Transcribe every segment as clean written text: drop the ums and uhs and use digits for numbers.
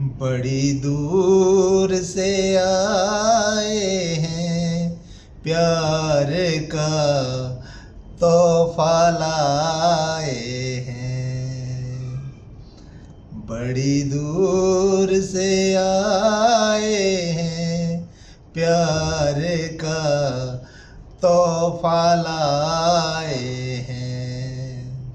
बड़ी दूर से आए हैं, प्यार का तोहफा लाए हैं। बड़ी दूर से आए हैं, प्यार का तोहफा लाए हैं।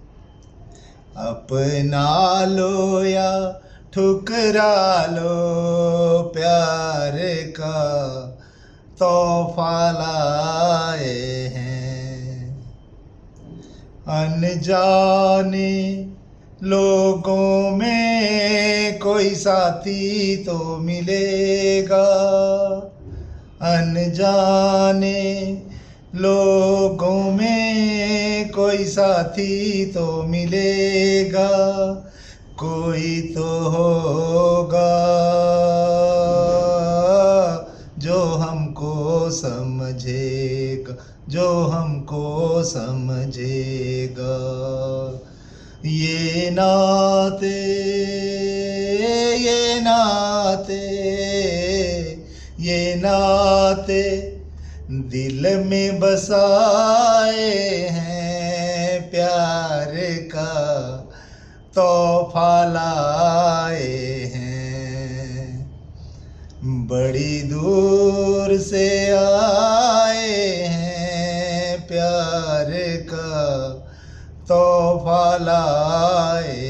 अपना लो या ठुकरा लो, प्यार का तोहफा लाए हैं। अनजाने लोगों में कोई साथी तो मिलेगा, अनजाने लोगों में कोई साथी तो मिलेगा, कोई तो होगा जो हमको समझेगा, जो हमको समझेगा। ये नाते, ये नाते, ये नाते दिल में बसाए हैं, प्यार का तोहफा लाए हैं। बड़ी दूर से आए हैं, प्यार का तोहफा लाए